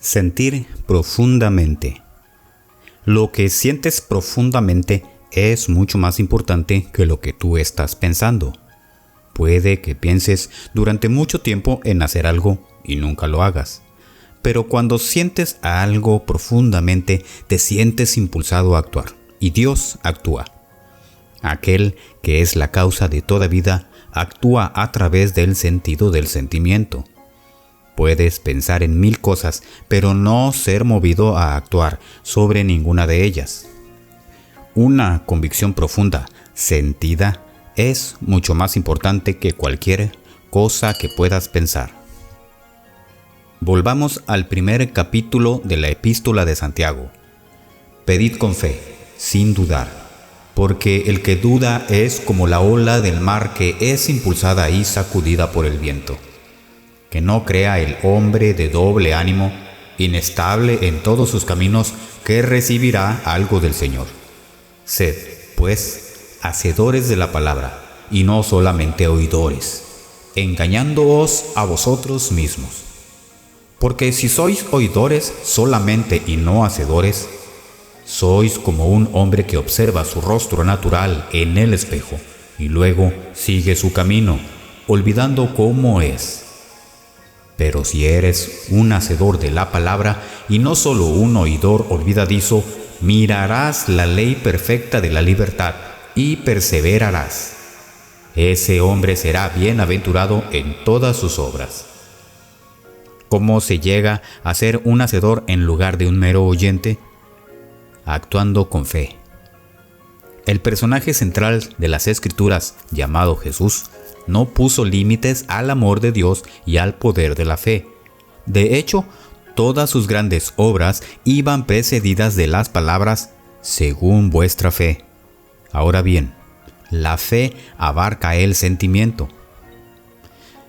Sentir profundamente. Lo que sientes profundamente es mucho más importante que lo que tú estás pensando. Puede que pienses durante mucho tiempo en hacer algo y nunca lo hagas. Pero cuando sientes algo profundamente, te sientes impulsado a actuar, y Dios actúa. Aquel que es la causa de toda vida actúa a través del sentido del sentimiento. Puedes pensar en 1000 cosas, pero no ser movido a actuar sobre ninguna de ellas. Una convicción profunda, sentida, es mucho más importante que cualquier cosa que puedas pensar. Volvamos al primer capítulo de la Epístola de Santiago. Pedid con fe, sin dudar, porque el que duda es como la ola del mar que es impulsada y sacudida por el viento. Que no crea el hombre de doble ánimo, inestable en todos sus caminos, que recibirá algo del Señor. Sed, pues, hacedores de la palabra, y no solamente oidores, engañándoos a vosotros mismos. Porque si sois oidores solamente y no hacedores, sois como un hombre que observa su rostro natural en el espejo, y luego sigue su camino, olvidando cómo es. Pero si eres un hacedor de la palabra y no solo un oidor olvidadizo, mirarás la ley perfecta de la libertad y perseverarás. Ese hombre será bienaventurado en todas sus obras. ¿Cómo se llega a ser un hacedor en lugar de un mero oyente? Actuando con fe. El personaje central de las Escrituras, llamado Jesús, no puso límites al amor de Dios y al poder de la fe. De hecho, todas sus grandes obras iban precedidas de las palabras «según vuestra fe». Ahora bien, la fe abarca el sentimiento.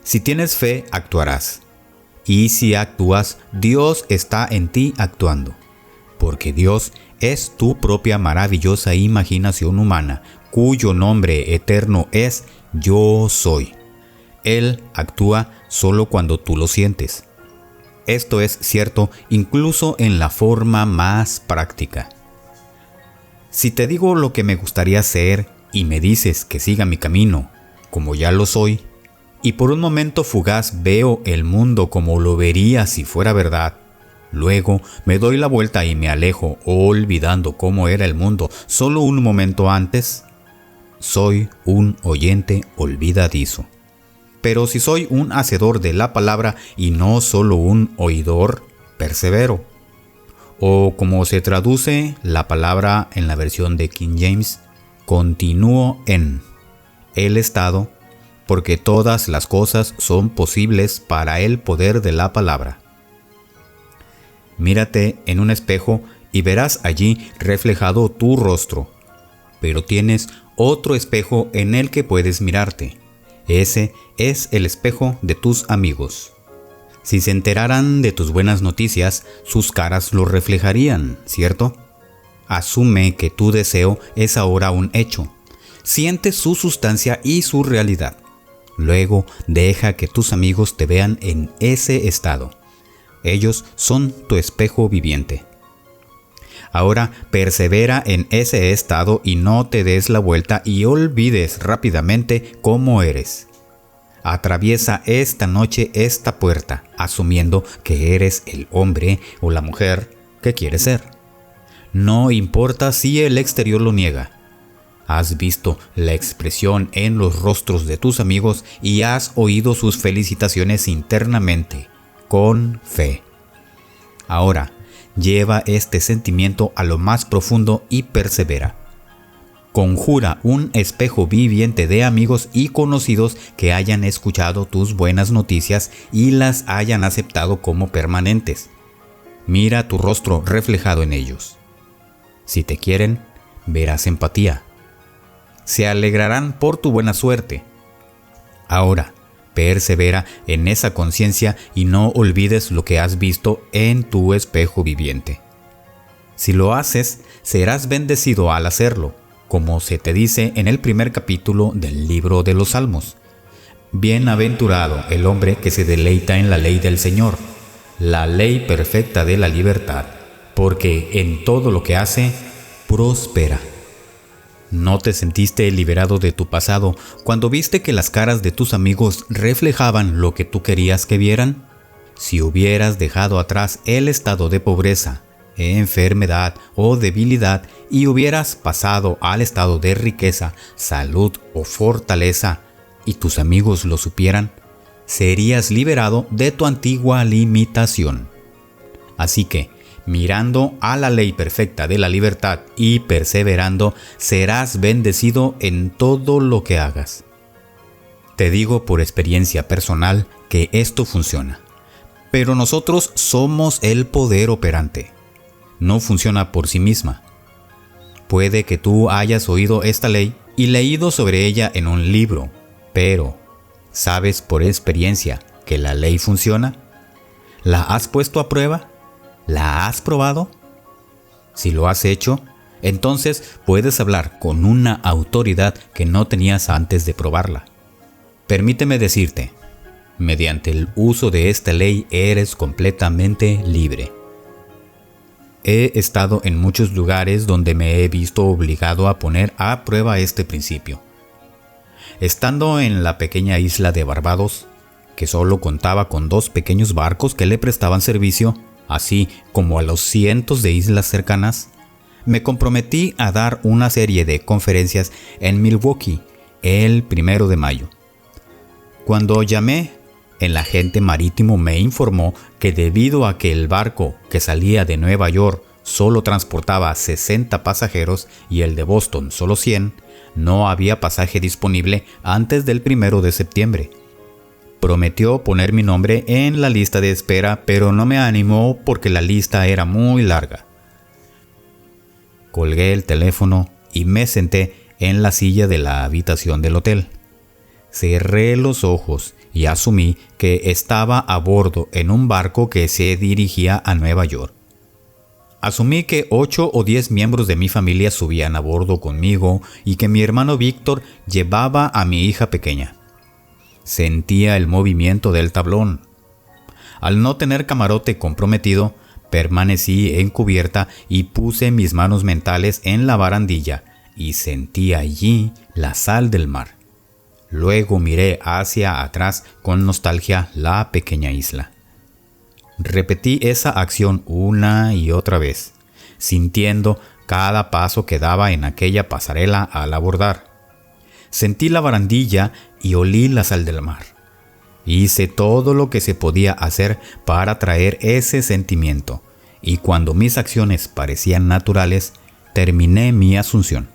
Si tienes fe, actuarás. Y si actúas, Dios está en ti actuando. Porque Dios es tu propia maravillosa imaginación humana, cuyo nombre eterno es Yo Soy. Él actúa solo cuando tú lo sientes. Esto es cierto incluso en la forma más práctica. Si te digo lo que me gustaría hacer y me dices que siga mi camino, como ya lo soy, y por un momento fugaz veo el mundo como lo vería si fuera verdad, luego me doy la vuelta y me alejo, olvidando cómo era el mundo solo un momento antes, soy un oyente olvidadizo. Pero si soy un hacedor de la palabra y no solo un oidor, persevero. O como se traduce la palabra en la versión de King James, continúo en el estado, porque todas las cosas son posibles para el poder de la palabra. Mírate en un espejo y verás allí reflejado tu rostro, pero tienes otro espejo en el que puedes mirarte. Ese es el espejo de tus amigos. Si se enteraran de tus buenas noticias, sus caras lo reflejarían, ¿cierto? Asume que tu deseo es ahora un hecho. Siente su sustancia y su realidad. Luego deja que tus amigos te vean en ese estado. Ellos son tu espejo viviente. Ahora persevera en ese estado y no te des la vuelta y olvides rápidamente cómo eres. Atraviesa esta noche esta puerta, asumiendo que eres el hombre o la mujer que quieres ser. No importa si el exterior lo niega. Has visto la expresión en los rostros de tus amigos y has oído sus felicitaciones internamente, con fe. Ahora, lleva este sentimiento a lo más profundo y persevera. Conjura un espejo viviente de amigos y conocidos que hayan escuchado tus buenas noticias y las hayan aceptado como permanentes. Mira tu rostro reflejado en ellos. Si te quieren, verás empatía. Se alegrarán por tu buena suerte. Ahora, persevera en esa conciencia y no olvides lo que has visto en tu espejo viviente. Si lo haces, serás bendecido al hacerlo, como se te dice en el primer capítulo del libro de los Salmos. Bienaventurado el hombre que se deleita en la ley del Señor. la ley perfecta de la libertad, porque en todo lo que hace, prospera. ¿No te sentiste liberado de tu pasado cuando viste que las caras de tus amigos reflejaban lo que tú querías que vieran? Si hubieras dejado atrás el estado de pobreza, enfermedad o debilidad y hubieras pasado al estado de riqueza, salud o fortaleza, y tus amigos lo supieran, serías liberado de tu antigua limitación. Así que, mirando a la ley perfecta de la libertad y perseverando, serás bendecido en todo lo que hagas. Te digo por experiencia personal que esto funciona. Pero nosotros somos el poder operante. No funciona por sí misma. Puede que tú hayas oído esta ley y leído sobre ella en un libro, pero ¿sabes por experiencia que la ley funciona? ¿La has puesto a prueba? ¿La has probado? Si lo has hecho, entonces puedes hablar con una autoridad que no tenías antes de probarla. Permíteme decirte, mediante el uso de esta ley eres completamente libre. He estado en muchos lugares donde me he visto obligado a poner a prueba este principio. Estando en la pequeña isla de Barbados, que solo contaba con 2 pequeños barcos que le prestaban servicio, así como a los cientos de islas cercanas, me comprometí a dar una serie de conferencias en Milwaukee el 1 de mayo. Cuando llamé, el agente marítimo me informó que debido a que el barco que salía de Nueva York solo transportaba 60 pasajeros y el de Boston solo 100, no había pasaje disponible antes del 1 de septiembre. Prometió poner mi nombre en la lista de espera, pero no me animó porque la lista era muy larga. Colgué el teléfono y me senté en la silla de la habitación del hotel. Cerré los ojos y asumí que estaba a bordo en un barco que se dirigía a Nueva York. Asumí que 8 o 10 miembros de mi familia subían a bordo conmigo y que mi hermano Víctor llevaba a mi hija pequeña. Sentía el movimiento del tablón. Al no tener camarote comprometido, permanecí en cubierta y puse mis manos mentales en la barandilla y sentí allí la sal del mar. Luego miré hacia atrás con nostalgia la pequeña isla. Repetí esa acción una y otra vez, sintiendo cada paso que daba en aquella pasarela al abordar. Sentí la barandilla y olí la sal del mar. Hice todo lo que se podía hacer para traer ese sentimiento, y cuando mis acciones parecían naturales, terminé mi asunción.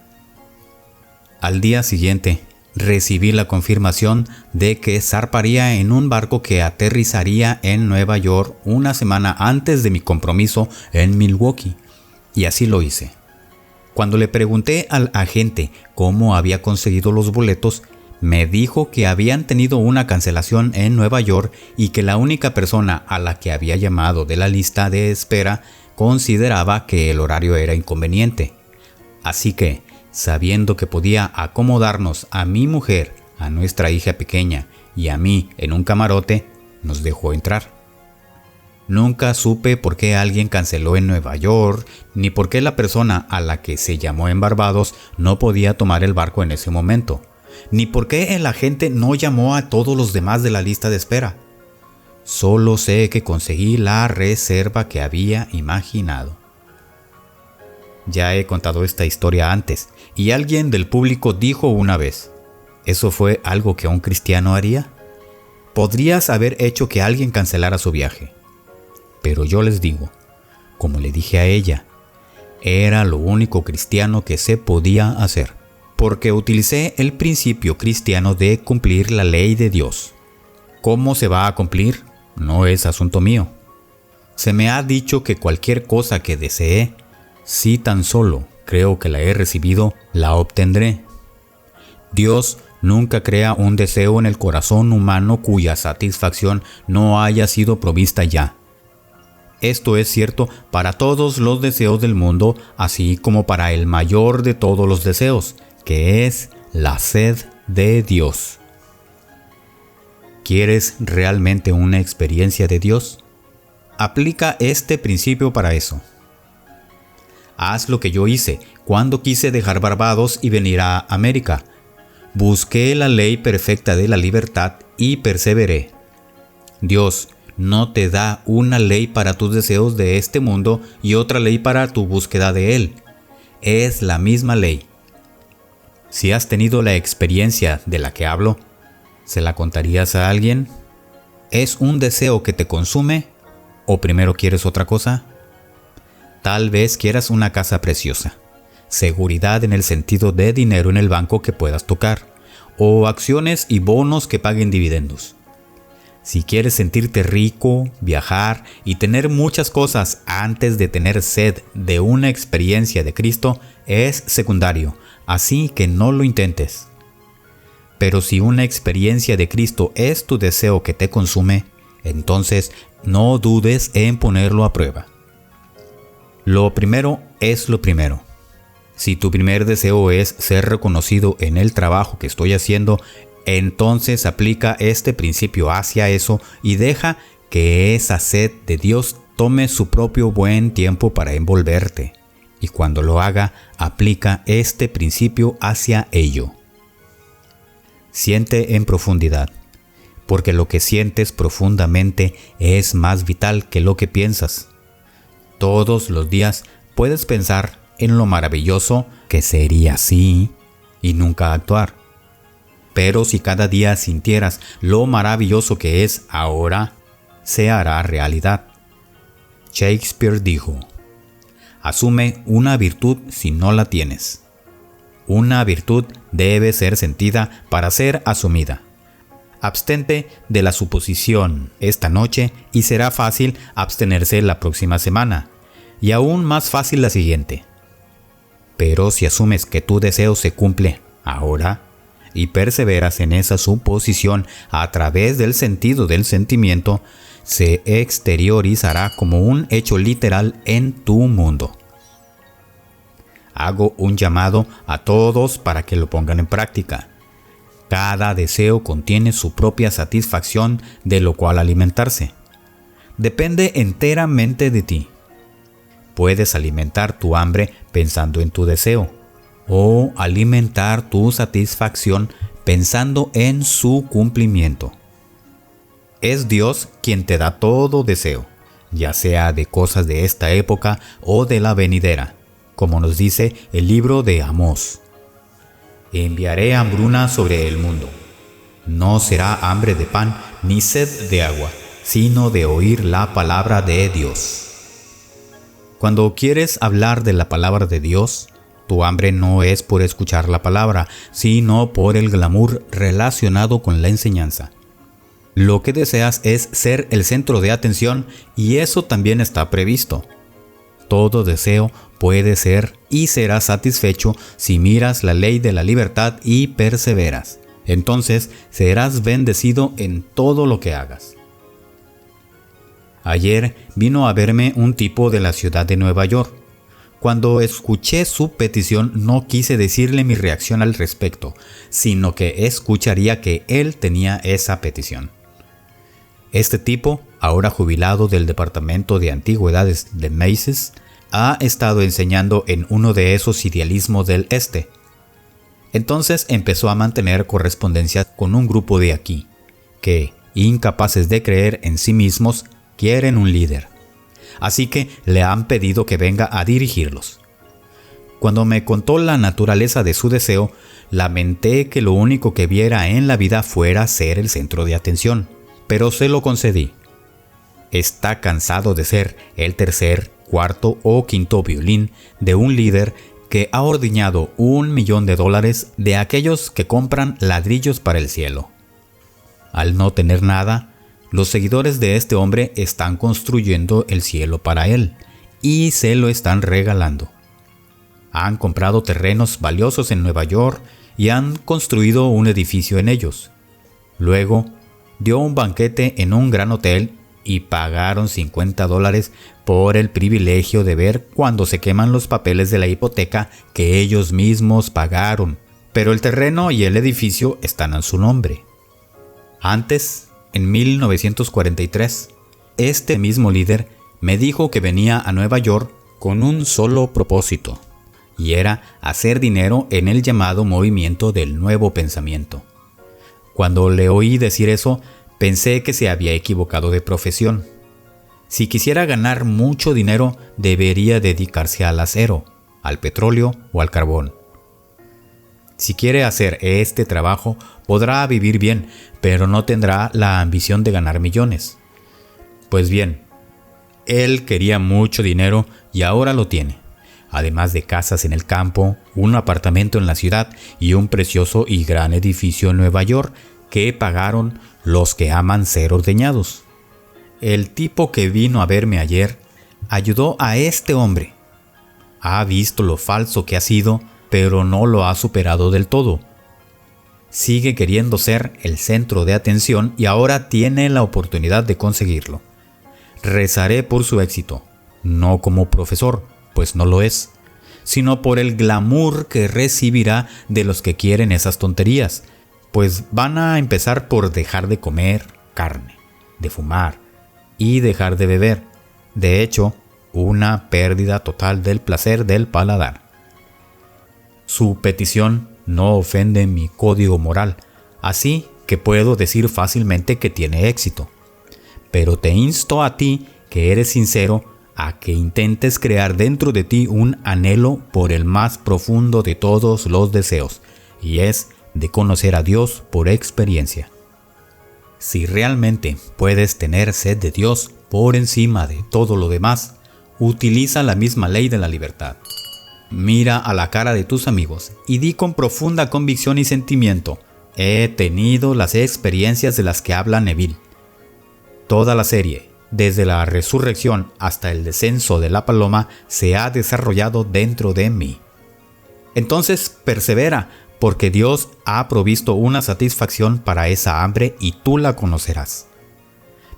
Al día siguiente, recibí la confirmación de que zarparía en un barco que aterrizaría en Nueva York una semana antes de mi compromiso en Milwaukee, y así lo hice. Cuando le pregunté al agente cómo había conseguido los boletos, me dijo que habían tenido una cancelación en Nueva York y que la única persona a la que había llamado de la lista de espera consideraba que el horario era inconveniente. Así que, sabiendo que podía acomodarnos a mi mujer, a nuestra hija pequeña y a mí en un camarote, nos dejó entrar. Nunca supe por qué alguien canceló en Nueva York, ni por qué la persona a la que se llamó en Barbados no podía tomar el barco en ese momento, ni por qué el agente no llamó a todos los demás de la lista de espera. Solo sé que conseguí la reserva que había imaginado. Ya he contado esta historia antes, y alguien del público dijo una vez, ¿eso fue algo que un cristiano haría? Podrías haber hecho que alguien cancelara su viaje. Pero yo les digo, como le dije a ella, era lo único cristiano que se podía hacer, porque utilicé el principio cristiano de cumplir la ley de Dios. ¿Cómo se va a cumplir? No es asunto mío. Se me ha dicho que cualquier cosa que desee, si tan solo creo que la he recibido, la obtendré. Dios nunca crea un deseo en el corazón humano cuya satisfacción no haya sido provista ya. Esto es cierto para todos los deseos del mundo, así como para el mayor de todos los deseos, que es la sed de Dios. ¿Quieres realmente una experiencia de Dios? aplica este principio para eso. Haz lo que yo hice cuando quise dejar Barbados y venir a América. Busqué la ley perfecta de la libertad y perseveré. Dios no te da una ley para tus deseos de este mundo y otra ley para tu búsqueda de Él. Es la misma ley. Si has tenido la experiencia de la que hablo, ¿se la contarías a alguien? ¿Es un deseo que te consume o primero quieres otra cosa? Tal vez quieras una casa preciosa, seguridad en el sentido de dinero en el banco que puedas tocar, o acciones y bonos que paguen dividendos. Si quieres sentirte rico, viajar y tener muchas cosas antes de tener sed de una experiencia de Cristo, es secundario, así que no lo intentes. Pero si una experiencia de Cristo es tu deseo que te consume, entonces no dudes en ponerlo a prueba. Lo primero es lo primero. Si tu primer deseo es ser reconocido en el trabajo que estoy haciendo, entonces aplica este principio hacia eso y deja que esa sed de Dios tome su propio buen tiempo para envolverte. Y cuando lo haga, aplica este principio hacia ello. Siente en profundidad, porque lo que sientes profundamente es más vital que lo que piensas. Todos los días puedes pensar en lo maravilloso que sería así y nunca actuar. Pero si cada día sintieras lo maravilloso que es ahora, se hará realidad. Shakespeare dijo: asume una virtud si no la tienes. Una virtud debe ser sentida para ser asumida. Abstente de la suposición esta noche y será fácil abstenerse la próxima semana, y aún más fácil la siguiente. Pero si asumes que tu deseo se cumple ahora y perseveras en esa suposición a través del sentido del sentimiento, se exteriorizará como un hecho literal en tu mundo. Hago un llamado a todos para que lo pongan en práctica. Cada deseo contiene su propia satisfacción de lo cual alimentarse. Depende enteramente de ti. Puedes alimentar tu hambre pensando en tu deseo, o alimentar tu satisfacción pensando en su cumplimiento. Es Dios quien te da todo deseo, ya sea de cosas de esta época o de la venidera, como nos dice el libro de Amós. Enviaré hambruna sobre el mundo. No será hambre de pan ni sed de agua, sino de oír la palabra de Dios. Cuando quieres hablar de la palabra de Dios, tu hambre no es por escuchar la palabra, sino por el glamour relacionado con la enseñanza. Lo que deseas es ser el centro de atención y eso también está previsto. Todo deseo puede ser y será satisfecho si miras la ley de la libertad y perseveras. Entonces serás bendecido en todo lo que hagas. Ayer vino a verme un tipo de la ciudad de Nueva York. Cuando escuché su petición no quise decirle mi reacción al respecto, sino que escucharía que él tenía esa petición. Este tipo, ahora jubilado del departamento de antigüedades de Macy's, ha estado enseñando en uno de esos idealismos del este. Entonces empezó a mantener correspondencia con un grupo de aquí, que, incapaces de creer en sí mismos, quieren un líder. Así que le han pedido que venga a dirigirlos. Cuando me contó la naturaleza de su deseo, lamenté que lo único que viera en la vida fuera ser el centro de atención, pero se lo concedí. Está cansado de ser el tercer, cuarto o quinto violín de un líder que ha ordeñado $1 millón de aquellos que compran ladrillos para el cielo. Al no tener nada, los seguidores de este hombre están construyendo el cielo para él y se lo están regalando. Han comprado terrenos valiosos en Nueva York y han construido un edificio en ellos. Luego, dio un banquete en un gran hotel y pagaron $50 por el privilegio de ver cuando se queman los papeles de la hipoteca que ellos mismos pagaron, pero el terreno y el edificio están a su nombre. Antes, en 1943, este mismo líder me dijo que venía a Nueva York con un solo propósito, y era hacer dinero en el llamado movimiento del nuevo pensamiento. Cuando le oí decir eso, pensé que se había equivocado de profesión. Si quisiera ganar mucho dinero, debería dedicarse al acero, al petróleo o al carbón. Si quiere hacer este trabajo, podrá vivir bien, pero no tendrá la ambición de ganar millones. Pues bien, él quería mucho dinero y ahora lo tiene, además de casas en el campo, un apartamento en la ciudad y un precioso y gran edificio en Nueva York que pagaron los que aman ser ordeñados. El tipo que vino a verme ayer ayudó a este hombre. Ha visto lo falso que ha sido, pero no lo ha superado del todo. Sigue queriendo ser el centro de atención y ahora tiene la oportunidad de conseguirlo. Rezaré por su éxito, no como profesor, pues no lo es, sino por el glamour que recibirá de los que quieren esas tonterías, pues van a empezar por dejar de comer carne, de fumar y dejar de beber. De hecho, una pérdida total del placer del paladar. Su petición no ofende mi código moral, así que puedo decir fácilmente que tiene éxito. Pero te insto a ti, que eres sincero, a que intentes crear dentro de ti un anhelo por el más profundo de todos los deseos, y es de conocer a Dios por experiencia. Si realmente puedes tener sed de Dios por encima de todo lo demás, utiliza la misma ley de la libertad. Mira a la cara de tus amigos y di con profunda convicción y sentimiento: he tenido las experiencias de las que habla Neville. Toda la serie, desde la resurrección hasta el descenso de la paloma, se ha desarrollado dentro de mí. Entonces persevera, porque Dios ha provisto una satisfacción para esa hambre y tú la conocerás.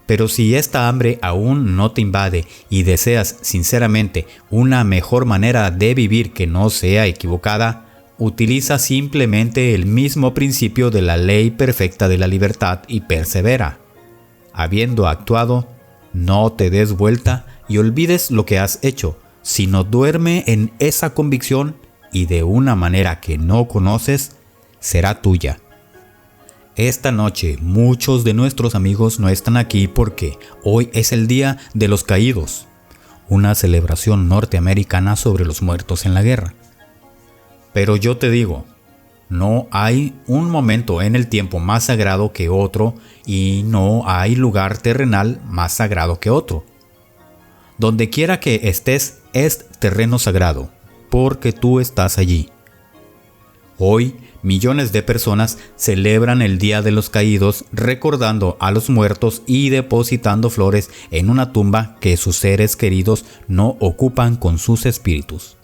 Pero si esta hambre aún no te invade y deseas sinceramente una mejor manera de vivir que no sea equivocada, utiliza simplemente el mismo principio de la ley perfecta de la libertad y persevera. Habiendo actuado, no te des vuelta y olvides lo que has hecho, sino duerme en esa convicción y de una manera que no conoces, será tuya. Esta noche muchos de nuestros amigos no están aquí porque hoy es el Día de los Caídos, una celebración norteamericana sobre los muertos en la guerra. Pero yo te digo, no hay un momento en el tiempo más sagrado que otro y no hay lugar terrenal más sagrado que otro. Donde quiera que estés es terreno sagrado, porque tú estás allí. Hoy, millones de personas celebran el Día de los Caídos recordando a los muertos y depositando flores en una tumba que sus seres queridos no ocupan con sus espíritus.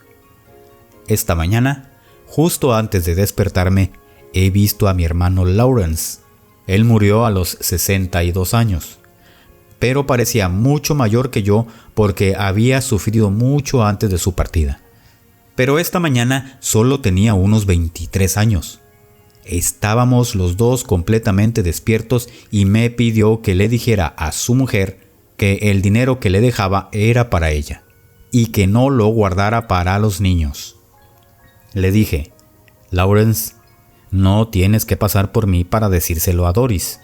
Esta mañana, justo antes de despertarme, he visto a mi hermano Lawrence. Él murió a los 62 años, pero parecía mucho mayor que yo porque había sufrido mucho antes de su partida. Pero esta mañana solo tenía unos 23 años. Estábamos los dos completamente despiertos y me pidió que le dijera a su mujer que el dinero que le dejaba era para ella y que no lo guardara para los niños. Le dije: Lawrence, no tienes que pasar por mí para decírselo a Doris.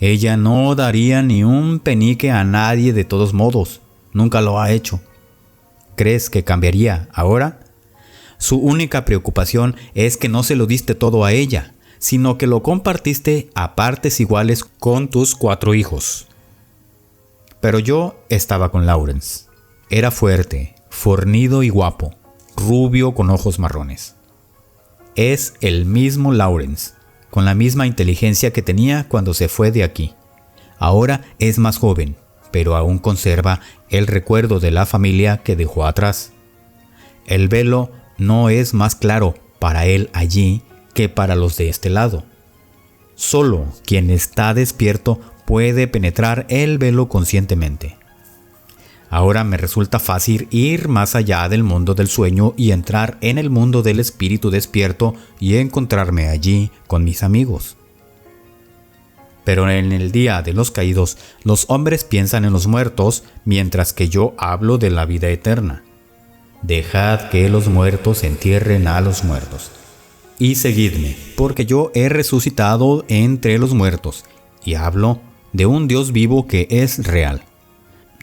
Ella no daría ni un penique a nadie de todos modos. Nunca lo ha hecho. ¿Crees que cambiaría ahora? Su única preocupación es que no se lo diste todo a ella, sino que lo compartiste a partes iguales con tus 4 hijos. Pero yo estaba con Lawrence. Era fuerte, fornido y guapo, rubio con ojos marrones. Es el mismo Lawrence, con la misma inteligencia que tenía cuando se fue de aquí. Ahora es más joven, pero aún conserva el recuerdo de la familia que dejó atrás. El velo no es más claro para él allí que para los de este lado. Solo quien está despierto puede penetrar el velo conscientemente. Ahora me resulta fácil ir más allá del mundo del sueño y entrar en el mundo del espíritu despierto y encontrarme allí con mis amigos. Pero en el día de los caídos, los hombres piensan en los muertos, mientras que yo hablo de la vida eterna. Dejad que los muertos entierren a los muertos. Y seguidme, porque yo he resucitado entre los muertos, y hablo de un Dios vivo que es real.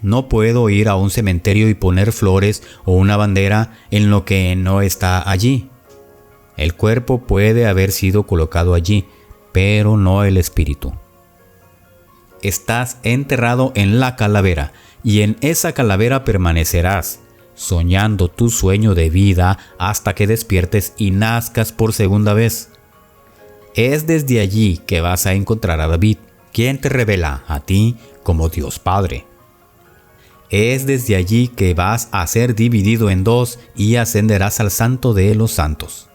No puedo ir a un cementerio y poner flores o una bandera en lo que no está allí. El cuerpo puede haber sido colocado allí, pero no el espíritu. Estás enterrado en la calavera, y en esa calavera permanecerás, soñando tu sueño de vida hasta que despiertes y nazcas por segunda vez. Es desde allí que vas a encontrar a David, quien te revela a ti como Dios Padre. Es desde allí que vas a ser dividido en dos y ascenderás al Santo de los Santos.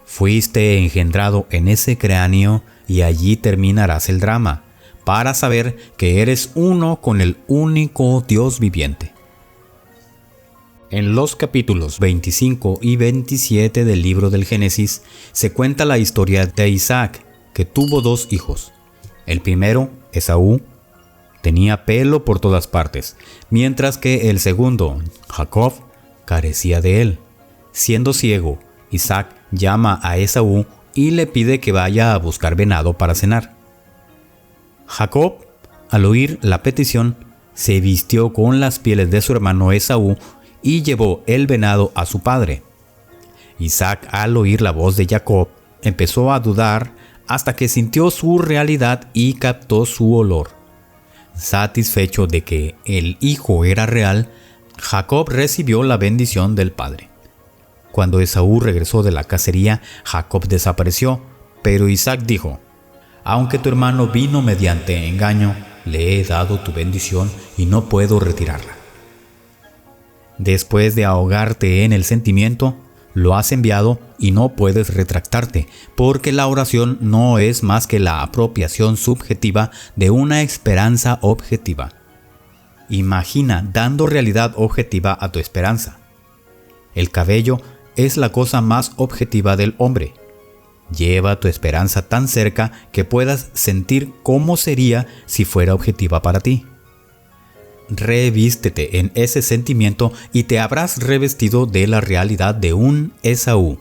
Fuiste engendrado en ese cráneo y allí terminarás el drama, para saber que eres uno con el único Dios viviente. En los capítulos 25 y 27 del libro del Génesis se cuenta la historia de Isaac, que tuvo 2 hijos. El primero, Esaú, tenía pelo por todas partes, mientras que el segundo, Jacob, carecía de él. Siendo ciego, Isaac llama a Esaú y le pide que vaya a buscar venado para cenar. Jacob, al oír la petición, se vistió con las pieles de su hermano Esaú y llevó el venado a su padre. Isaac, al oír la voz de Jacob, empezó a dudar hasta que sintió su realidad y captó su olor. Satisfecho de que el hijo era real, Jacob recibió la bendición del padre. Cuando Esaú regresó de la cacería, Jacob desapareció, pero Isaac dijo: «Aunque tu hermano vino mediante engaño, le he dado tu bendición y no puedo retirarla». Después de ahogarte en el sentimiento, lo has enviado y no puedes retractarte, porque la oración no es más que la apropiación subjetiva de una esperanza objetiva. Imagina dando realidad objetiva a tu esperanza. El cabello es la cosa más objetiva del hombre. Lleva tu esperanza tan cerca que puedas sentir cómo sería si fuera objetiva para ti. Revístete en ese sentimiento y te habrás revestido de la realidad de un Esaú.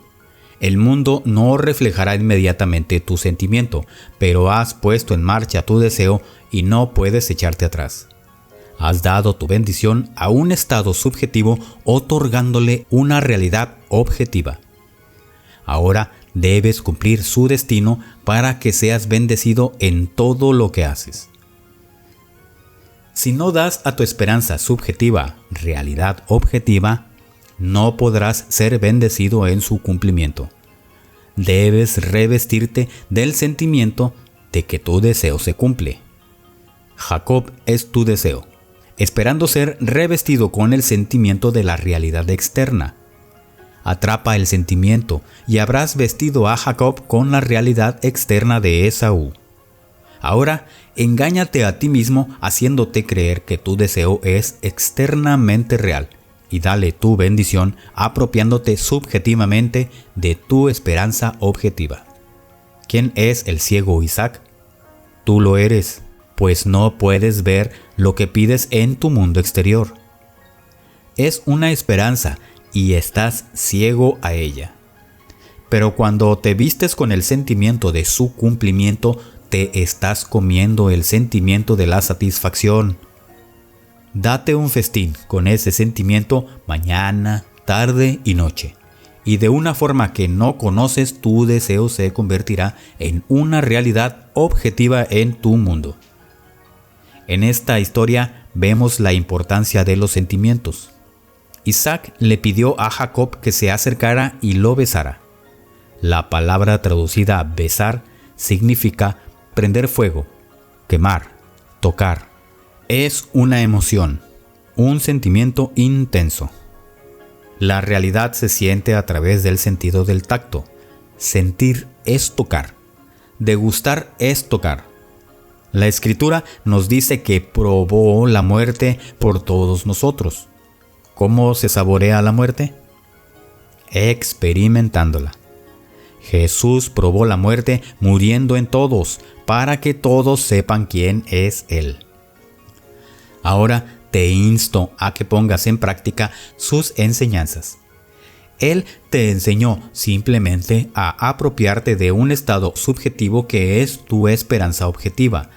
El mundo no reflejará inmediatamente tu sentimiento, pero has puesto en marcha tu deseo y no puedes echarte atrás. Has dado tu bendición a un estado subjetivo, otorgándole una realidad objetiva. Ahora debes cumplir su destino para que seas bendecido en todo lo que haces. Si no das a tu esperanza subjetiva realidad objetiva, no podrás ser bendecido en su cumplimiento. Debes revestirte del sentimiento de que tu deseo se cumple. Jacob es tu deseo, esperando ser revestido con el sentimiento de la realidad externa. Atrapa el sentimiento y habrás vestido a Jacob con la realidad externa de Esaú. Ahora, engáñate a ti mismo haciéndote creer que tu deseo es externamente real y dale tu bendición apropiándote subjetivamente de tu esperanza objetiva. ¿Quién es el ciego Isaac? Tú lo eres, pues no puedes ver lo que pides en tu mundo exterior. Es una esperanza y estás ciego a ella. Pero cuando te vistes con el sentimiento de su cumplimiento, te estás comiendo el sentimiento de la satisfacción. Date un festín con ese sentimiento mañana, tarde y noche. Y de una forma que no conoces, tu deseo se convertirá en una realidad objetiva en tu mundo. En esta historia vemos la importancia de los sentimientos. Isaac le pidió a Jacob que se acercara y lo besara. La palabra traducida besar significa prender fuego, quemar, tocar. Es una emoción, un sentimiento intenso. La realidad se siente a través del sentido del tacto. Sentir es tocar. Degustar es tocar. La Escritura nos dice que probó la muerte por todos nosotros. ¿Cómo se saborea la muerte? Experimentándola. Jesús probó la muerte muriendo en todos, para que todos sepan quién es Él. Ahora te insto a que pongas en práctica sus enseñanzas. Él te enseñó simplemente a apropiarte de un estado subjetivo que es tu esperanza objetiva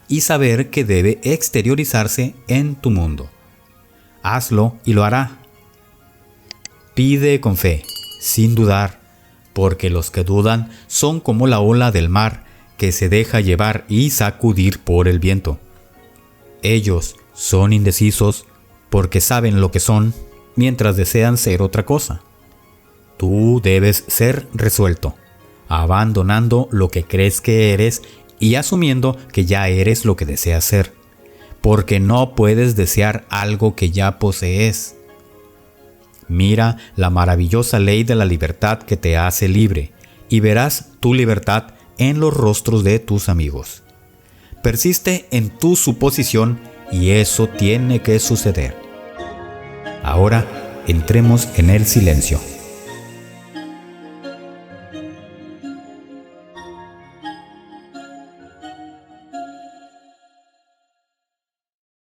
y saber que debe exteriorizarse en tu mundo. Hazlo y lo hará. Pide con fe, sin dudar, porque los que dudan son como la ola del mar que se deja llevar y sacudir por el viento. Ellos son indecisos porque saben lo que son mientras desean ser otra cosa. Tú debes ser resuelto, abandonando lo que crees que eres y asumiendo que ya eres lo que deseas ser, porque no puedes desear algo que ya posees. Mira la maravillosa ley de la libertad que te hace libre y verás tu libertad en los rostros de tus amigos. Persiste en tu suposición y eso tiene que suceder. Ahora entremos en el silencio.